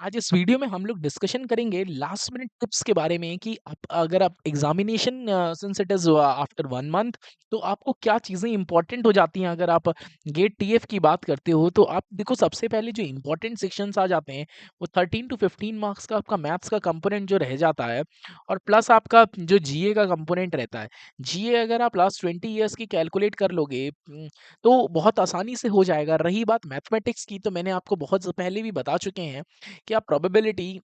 आज इस वीडियो में हम लोग डिस्कशन करेंगे लास्ट मिनट टिप्स के बारे में कि अगर आप examination since it is after 1 month तो आपको क्या चीज़ें इंपॉर्टेंट हो जाती हैं। अगर आप गेट टीएफ की बात करते हो तो आप देखो, सबसे पहले जो इंपॉर्टेंट सेक्शंस आ जाते हैं वो 13 to 15 मार्क्स का आपका मैथ्स का कंपोनेंट जो रह जाता है, और प्लस आपका जो जीए का कंपोनेंट रहता है। जीए अगर आप लास्ट 20 ईयर्स की कैलकुलेट कर लोगे तो बहुत आसानी से हो जाएगा। रही बात मैथमेटिक्स की, तो मैंने आपको बहुत पहले भी बता चुके हैं कि आप प्रोबेबिलिटी,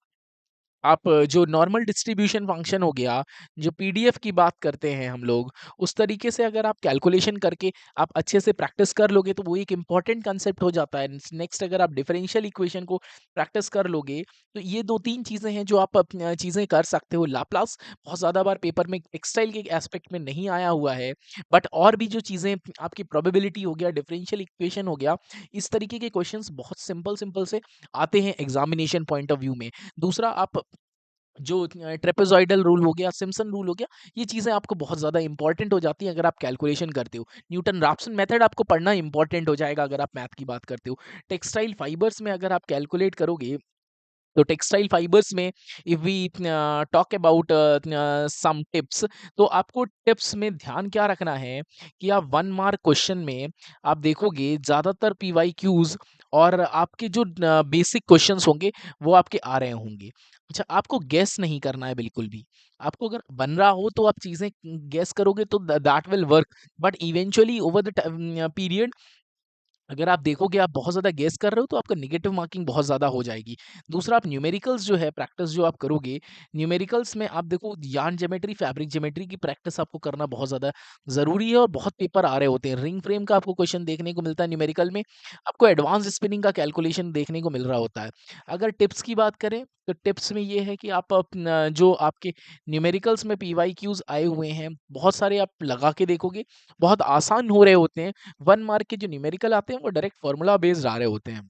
आप जो नॉर्मल डिस्ट्रीब्यूशन फंक्शन हो गया, जो पीडीएफ की बात करते हैं हम लोग, उस तरीके से अगर आप कैलकुलेशन करके आप अच्छे से प्रैक्टिस कर लोगे तो वो एक इम्पॉर्टेंट कंसेप्ट हो जाता है। नेक्स्ट, अगर आप डिफरेंशियल इक्वेशन को प्रैक्टिस कर लोगे तो ये 2-3 चीज़ें हैं जो आप चीज़ें कर सकते हो। लाप्लास बहुत ज़्यादा बार पेपर में टेक्सटाइल के एस्पेक्ट में नहीं आया हुआ है, बट और भी जो चीज़ें आपकी प्रोबेबिलिटी हो गया, डिफरेंशियल इक्वेशन हो गया, इस तरीके के क्वेश्चंस बहुत सिंपल सिंपल से आते हैं एग्जामिनेशन पॉइंट ऑफ व्यू में। दूसरा, आप जो ट्रेपेज़ॉइडल रूल हो गया, सिम्पसन रूल हो गया, ये चीज़ें आपको बहुत ज़्यादा इंपॉर्टेंट हो जाती हैं अगर आप कैलकुलेशन करते हो। न्यूटन-रैप्सन मेथड आपको पढ़ना इंपॉर्टेंट हो जाएगा अगर आप मैथ की बात करते हो। टेक्सटाइल फाइबर्स में अगर आप कैलकुलेट करोगे तो टेक्सटाइल फाइबर्स में if we talk about some tips, तो आपको टिप्स में ध्यान क्या रखना है कि आप 1 मार्क क्वेश्चन में आप देखोगे ज़्यादातर पीवाईक्यूज और आपके जो बेसिक क्वेश्चंस होंगे वो आपके आ रहे होंगे। अच्छा, आपको गेस नहीं करना है बिल्कुल भी। आपको अगर बन रहा हो तो आप चीज़ें गेस करोगे तो that will work, but eventually over the period अगर आप देखोगे आप बहुत ज़्यादा गेस कर रहे हो तो आपका नेगेटिव मार्किंग बहुत ज़्यादा हो जाएगी। दूसरा, आप न्यूमेरिकल्स जो है प्रैक्टिस जो आप करोगे, न्यूमेरिकल्स में आप देखो यार्न ज्योमेट्री, फैब्रिक ज्योमेट्री की प्रैक्टिस आपको करना बहुत ज़्यादा ज़रूरी है और बहुत पेपर आ रहे होते हैं। रिंग फ्रेम का आपको क्वेश्चन देखने को मिलता है न्यूमेरिकल में, आपको एडवांस स्पिनिंग का कैलकुलेशन देखने को मिल रहा होता है। अगर टिप्स की बात करें तो टिप्स में ये है कि आप अपना जो आपके न्यूमेरिकल्स में पीवाईक्यूज आए हुए हैं, बहुत सारे आप लगा के देखोगे, बहुत आसान हो रहे होते हैं। 1 मार्क के जो न्यूमेरिकल आते हैं वो डायरेक्ट फॉर्मूला बेस्ड आ रहे होते हैं,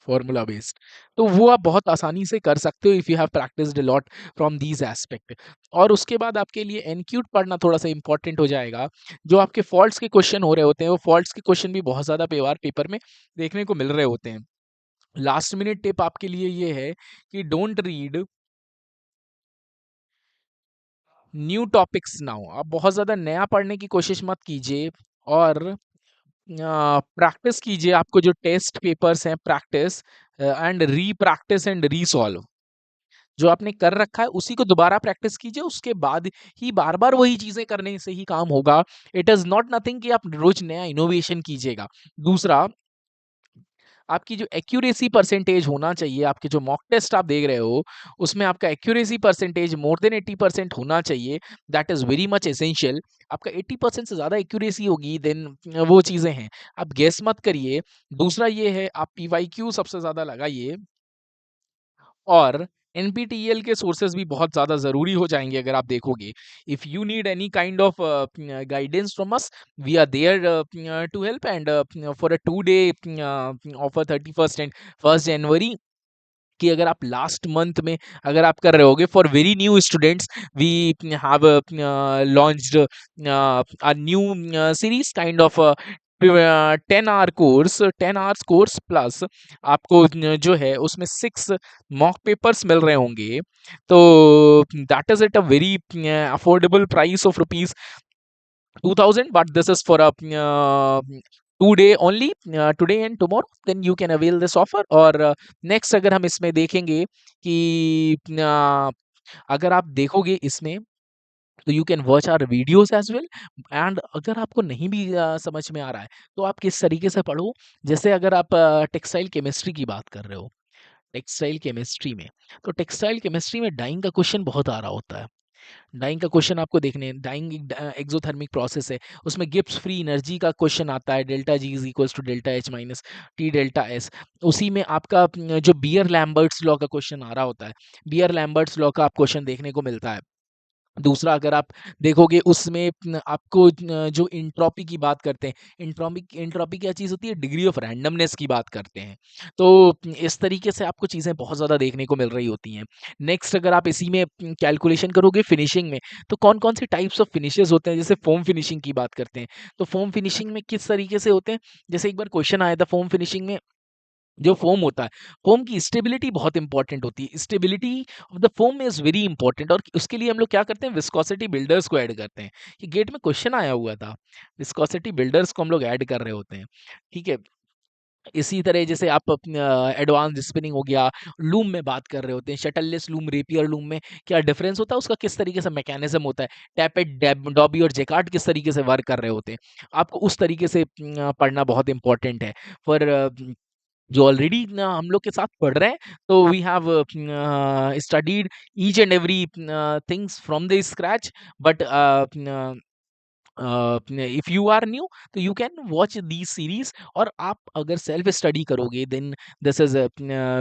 फॉर्मूला बेस्ड। तो वो आप बहुत आसानी से कर सकते हो if you have practised a lot from these aspect. और उसके बाद आपके लिए एनक्यूट पढ़ना थोड़ा सा इंपॉर्टेंट हो जाएगा। जो आपके फॉल्ट्स के क्वेश्चन हो रहे होते हैं वो फॉल्ट्स के क्वेश्चन भी बहुत ज़्यादा पेपर में देखने को मिल रहे होते हैं। लास्ट मिनट टिप आपके लिए ये है कि don't read new topics now. आप बहुत ज़्यादा नया पढ़ने की कोशिश मत कीजिए, और प्रैक्टिस कीजिए। आपको जो टेस्ट पेपर्स हैं, practice and re practice and रीसॉल्व, जो आपने कर रखा है उसी को दोबारा प्रैक्टिस कीजिए। उसके बाद ही बार बार वही चीजें करने से ही काम होगा। इट इज नॉट नथिंग कि आप रोज नया इनोवेशन कीजिएगा। दूसरा, आपकी जो एक्यूरेसी परसेंटेज होना चाहिए, आपके जो मॉक टेस्ट आप देख रहे हो उसमें आपका एक्यूरेसी परसेंटेज मोर देन 80% होना चाहिए। That is very much essential. आपका 80% से ज़्यादा एक्यूरेसी होगी देन वो चीज़ें हैं, आप गेस मत करिए। दूसरा ये है, आप पीवाईक्यू सबसे ज़्यादा लगाइए, और एनपीटीईएल के सोर्सेज भी बहुत ज़्यादा ज़रूरी हो जाएँगे अगर आप देखोगे। If you need any kind of guidance from us, we are there to help, and for a 2 day offer 31st and 1st January, कि अगर आप लास्ट मंथ में अगर आप कर रहे होगे for very new students, we have launched a new series kind of 10 hours course plus आपको जो है उसमें 6 मॉक पेपर्स मिल रहे होंगे। तो that is at a very affordable price of rupees 2000, but this is for a 2 day only, today and tomorrow, then you can avail this offer। और next, अगर हम इसमें देखेंगे कि अगर आप देखोगे इसमें तो you can watch our videos as well. And अगर आपको नहीं भी समझ में आ रहा है तो आप किस तरीके से पढ़ो। जैसे अगर आप टेक्सटाइल केमिस्ट्री की बात कर रहे हो, टेक्सटाइल केमिस्ट्री में, तो टेक्सटाइल केमिस्ट्री में डाइंग का क्वेश्चन बहुत आ रहा होता है। डाइंग का क्वेश्चन आपको देखने हैं। डाइंग एक एक्सोथर्मिक प्रोसेस है, उसमें गिब्स फ्री एनर्जी का क्वेश्चन आता है, delta G is equals to delta H minus T delta S. उसी में आपका जो बियर लैम्बर्ट्स लॉ का क्वेश्चन आ रहा होता है, बियर लैम्बर्ट्स लॉ का आप क्वेश्चन देखने को मिलता है। दूसरा, अगर आप देखोगे उसमें आपको जो इंट्रोपी की बात करते हैं, इंट्रोपी इंट्रोपी क्या चीज़ होती है, डिग्री ऑफ रैंडमनेस की बात करते हैं। तो इस तरीके से आपको चीज़ें बहुत ज़्यादा देखने को मिल रही होती हैं। नेक्स्ट, अगर आप इसी में कैलकुलेशन करोगे फिनिशिंग में, तो कौन-कौन से टाइप्स ऑफ फिनिशेस होते हैं। जैसे फोम फिनिशिंग की बात करते हैं, तो फोम फिनिशिंग में किस तरीके से होते हैं। जैसे एक बार क्वेश्चन आया था फोम फिनिशिंग में, जो फ़ोम होता है, फ़ोम की स्टेबिलिटी बहुत इम्पोर्टेंट होती है। Stability of the foam is very important और उसके लिए हम लोग क्या करते हैं विस्कोसिटी बिल्डर्स को ऐड करते हैं। ये गेट में क्वेश्चन आया हुआ था, विस्कोसिटी बिल्डर्स को हम लोग ऐड कर रहे होते हैं, ठीक है? इसी तरह जैसे आप एडवांस्ड स्पिनिंग हो गया, लूम में बात कर रहे होते हैं, शटललेस लूम, रेपियर लूम में क्या डिफरेंस होता है, उसका किस तरीके से मैकेनिज़्म होता है, टैपेट, डॉबी और जैकार्ड किस तरीके से वर्क कर रहे होते हैं। आपको उस तरीके से पढ़ना बहुत इम्पोर्टेंट है। फॉर जो ऑलरेडी न हम लोग के साथ पढ़ रहे हैं, तो we have studied each and every things from the scratch but if you are new तो you can watch these series और आप अगर सेल्फ स्टडी करोगे then this is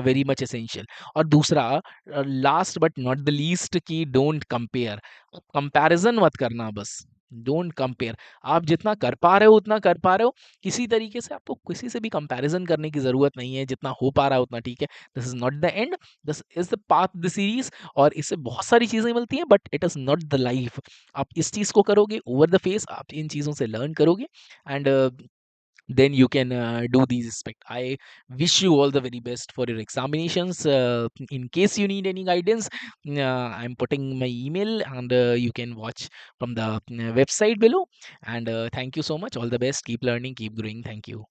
very much essential. और दूसरा last but not the least कि don't compare, comparison मत करना बस, डोंट कंपेयर। आप जितना कर पा रहे हो उतना कर पा रहे हो, किसी तरीके से आपको किसी से भी कंपैरिजन करने की जरूरत नहीं है, जितना हो पा रहा है उतना ठीक है। This is not the end, this is the path the series. और इससे बहुत सारी चीजें मिलती हैं but it is not the life. आप इस चीज़ को करोगे ओवर द फेस, आप इन चीज़ों से लर्न करोगे and then you can do these aspect. I wish you all the very best for your examinations. In case you need any guidance, I'm putting my email and you can watch from the website below. And thank you so much. All the best. Keep learning, keep growing. Thank you.